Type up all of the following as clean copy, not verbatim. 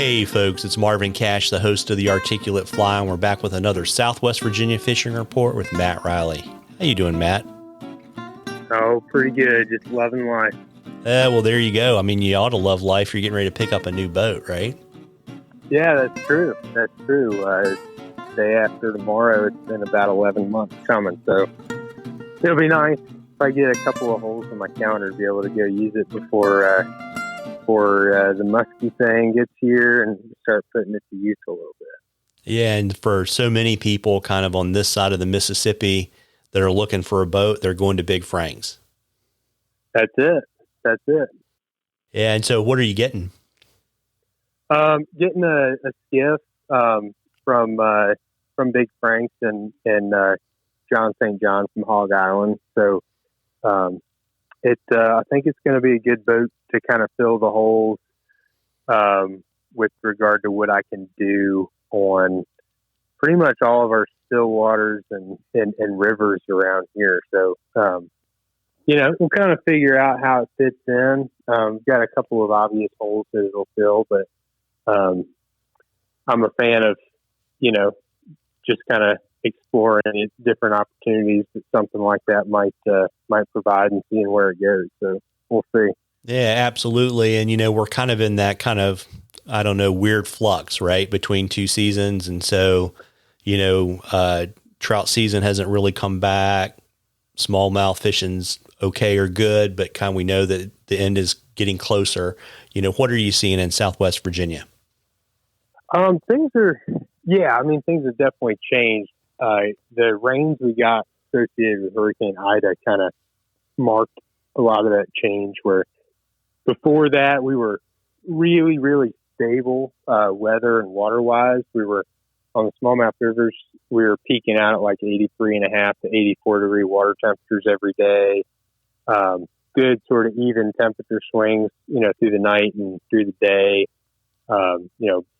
Hey folks, it's Marvin Cash, the host of The Articulate Fly, and we're back with another Southwest Virginia fishing report with Matt Reilly. How you doing, Matt? Oh, pretty good. Just loving life. Well, there you go. I mean, you ought to love life. You're getting ready to pick up a new boat, right? Yeah, that's true. That's true. Day after tomorrow, it's been about 11 months coming, so it'll be nice if I get a couple of holes in my calendar to be able to go use it before the musky thing gets here and start putting it to use a little bit. Yeah, and for so many people kind of on this side of the Mississippi that are looking for a boat, they're going to Big Frank's. That's it. Yeah, and so what are you getting? Getting a skiff from Big Frank's and John St. John from Hog Island. So I think it's going to be a good boat to kind of fill the holes with regard to what I can do on pretty much all of our still waters and rivers around here. So, we'll kind of figure out how it fits in. We've got a couple of obvious holes that it'll fill, but I'm a fan of, just kind of exploring different opportunities that something like that might provide and seeing where it goes. So we'll see. Yeah, absolutely. And, we're kind of in that kind of, I don't know, weird flux, right, between two seasons. And so, trout season hasn't really come back. Smallmouth fishing's okay or good, but kind of we know that the end is getting closer. What are you seeing in Southwest Virginia? Things have definitely changed. The rains we got associated with Hurricane Ida kind of marked a lot of that change, where before that we were really, really stable weather and water-wise. We were on the smallmouth rivers, we were peaking out at like 83.5 to 84 degree water temperatures every day. Good sort of even temperature swings, through the night and through the day.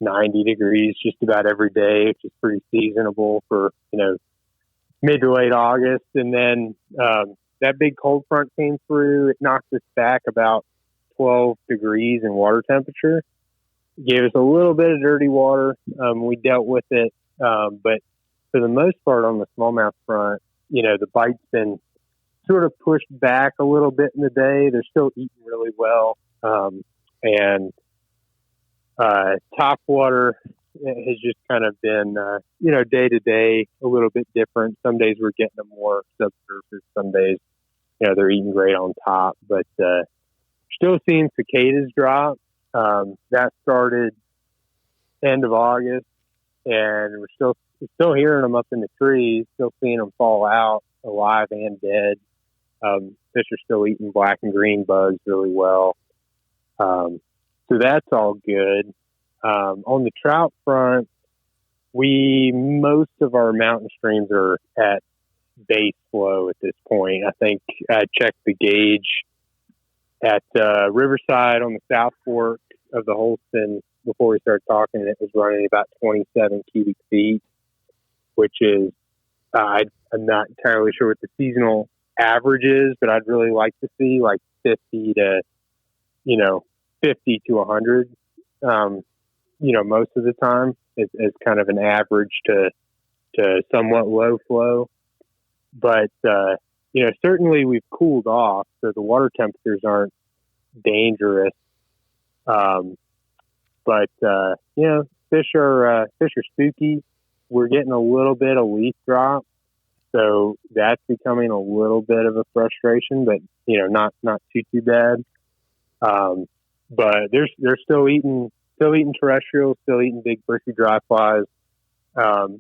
90 degrees just about every day, which is pretty seasonable for, mid to late August. And then that big cold front came through. It knocked us back about 12 degrees in water temperature. Gave us a little bit of dirty water. We dealt with it. But for the most part on the smallmouth front, the bite's been sort of pushed back a little bit in the day. They're still eating really well. And top water has just kind of been, day to day a little bit different. Some days we're getting them more subsurface. Some days, they're eating great on top, but, still seeing cicadas drop. That started end of August, and we're still hearing them up in the trees, still seeing them fall out alive and dead. Fish are still eating black and green bugs really well. So that's all good. On the trout front, most of our mountain streams are at base flow at this point. I think I checked the gauge at Riverside on the South Fork of the Holston before we started talking, and it was running about 27 cubic feet, which is, I'm not entirely sure what the seasonal average is, but I'd really like to see like 50 to 100, most of the time is kind of an average to somewhat low flow. But, certainly we've cooled off, so the water temperatures aren't dangerous. But fish are spooky. We're getting a little bit of leaf drop, so that's becoming a little bit of a frustration, but, not too bad. But they're still eating terrestrial, still eating big bushy dry flies. The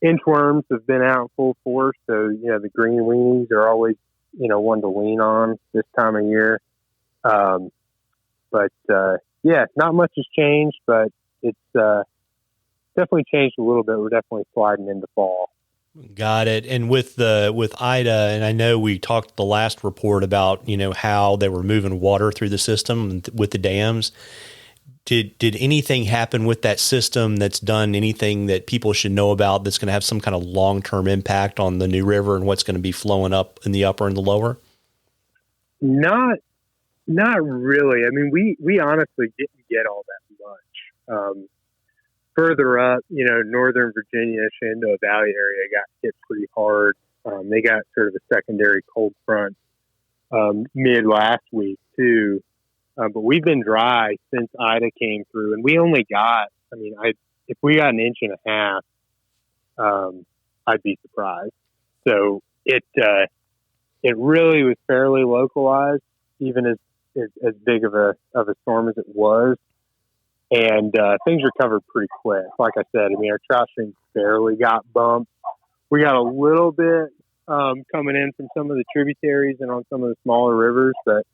inchworms have been out in full force, so the green weenies are always one to lean on this time of year. Not much has changed, but it's definitely changed a little bit. We're definitely sliding into fall. Got it. And with Ida, and I know we talked the last report about, how they were moving water through the system with the dams. Did anything happen with that system that's done anything that people should know about that's going to have some kind of long-term impact on the New River and what's going to be flowing up in the upper and the lower? Not really. I mean, we honestly didn't get all that Further up, Northern Virginia, Shenandoah Valley area got hit pretty hard. They got sort of a secondary cold front mid last week too. But we've been dry since Ida came through, and we only got, if we got an inch and a half, I'd be surprised. So it really was fairly localized, even as big of a storm as it was. And things recovered pretty quick. Like I said, our trout stream barely got bumped. We got a little bit coming in from some of the tributaries and on some of the smaller rivers, but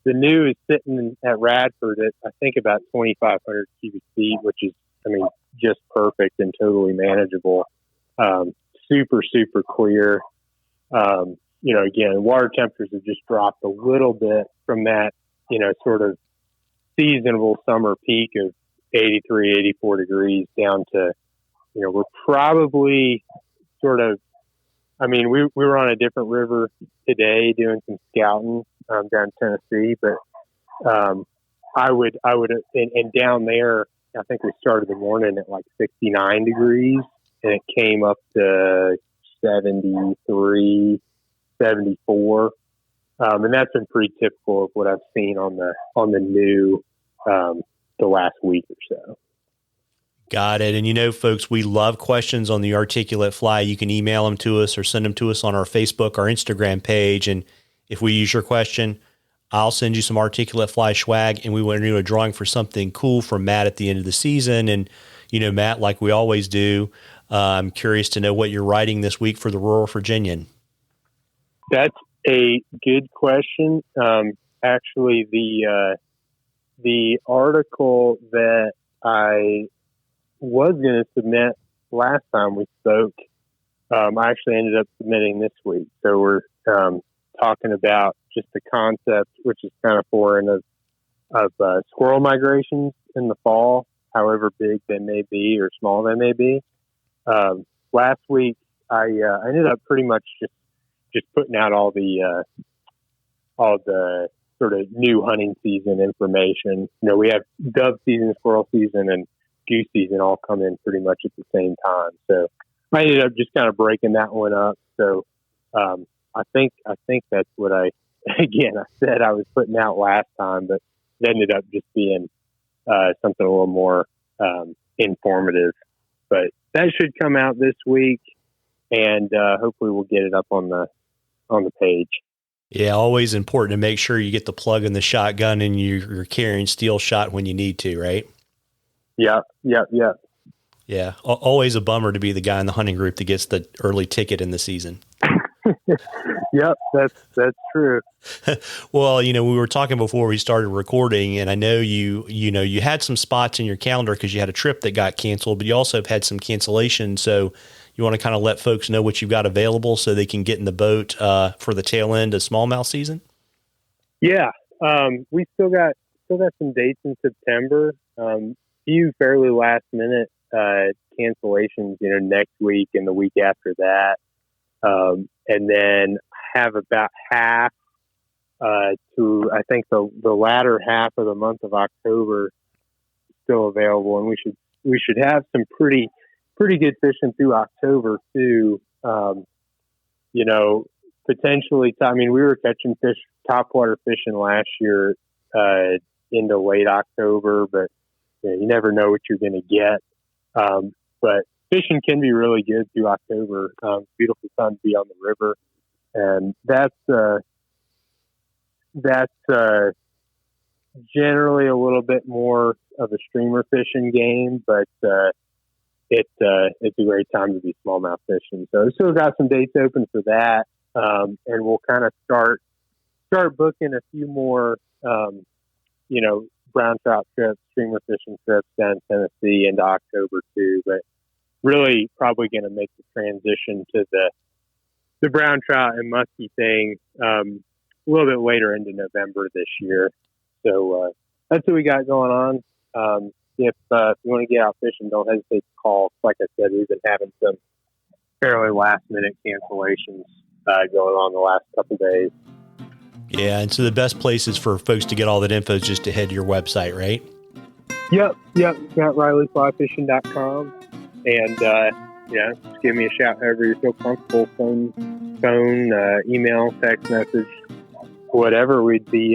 the new is sitting at Radford at, I think, about 2,500 cubic feet, which is, just perfect and totally manageable. Super, super clear. Again, water temperatures have just dropped a little bit from that, sort of seasonable summer peak of 83, 84 degrees down to, we're probably sort of, we were on a different river today doing some scouting down Tennessee, but I would, and down there, I think we started the morning at like 69 degrees and it came up to 73, 74. And that's been pretty typical of what I've seen on the new, the last week or so. Got it. And folks, we love questions on the articulate fly. You can email them to us or send them to us on our Facebook, our Instagram page. And if we use your question, I'll send you some articulate fly swag, and we want to do a drawing for something cool from Matt at the end of the season. And, Matt, like we always do, I'm curious to know what you're writing this week for the Rural Virginian. That's a good question. Actually, the article that I was going to submit last time we spoke, I actually ended up submitting this week. So we're talking about just the concept, which is kind of foreign, of squirrel migrations in the fall, however big they may be or small they may be. Last week, I ended up pretty much just putting out all the sort of new hunting season information. We have dove season, squirrel season, and goose season all come in pretty much at the same time. So I ended up just kind of breaking that one up. So I think that's what I said I was putting out last time, but it ended up just being something a little more informative. But that should come out this week, and hopefully we'll get it up on the page. Yeah, always important to make sure you get the plug in the shotgun and you're carrying steel shot when you need to, right? Yeah. Yeah, always a bummer to be the guy in the hunting group that gets the early ticket in the season. Yep, that's true. Well, we were talking before we started recording, and I know you had some spots in your calendar because you had a trip that got canceled, but you also have had some cancellations. So you want to kind of let folks know what you've got available so they can get in the boat for the tail end of smallmouth season? Yeah, we still got some dates in September. Few fairly last minute cancellations, next week and the week after that. And then have about half to, I think, the latter half of the month of October still available, and we should have some pretty good fishing through October too. Potentially. We were catching fish, topwater fishing last year into late October, but you never know what you're going to get. But fishing can be really good through October. Beautiful sun to be on the river, and that's generally a little bit more of a streamer fishing game, but it's a great time to be smallmouth fishing. So we still got some dates open for that, and we'll kind of start booking a few more, brown trout trips, streamer fishing trips down in Tennessee into October too. But really probably going to make the transition to the brown trout and muskie thing a little bit later into November this year. So that's what we got going on. If you want to get out fishing, don't hesitate to call. Like I said, we've been having some fairly last-minute cancellations going on the last couple of days. Yeah, and so the best places for folks to get all that info is just to head to your website, right? Yep. Got ReillyFlyFishing.com. And, just give me a shout however you feel comfortable. Phone, email, text message, whatever. We'd be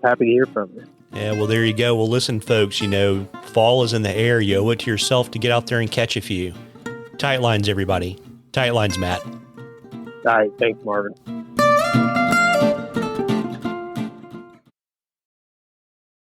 happy to hear from you. Yeah, well, there you go. Well, listen, folks, fall is in the air. You owe it to yourself to get out there and catch a few. Tight lines, everybody. Tight lines, Matt. All right. Thanks, Marvin.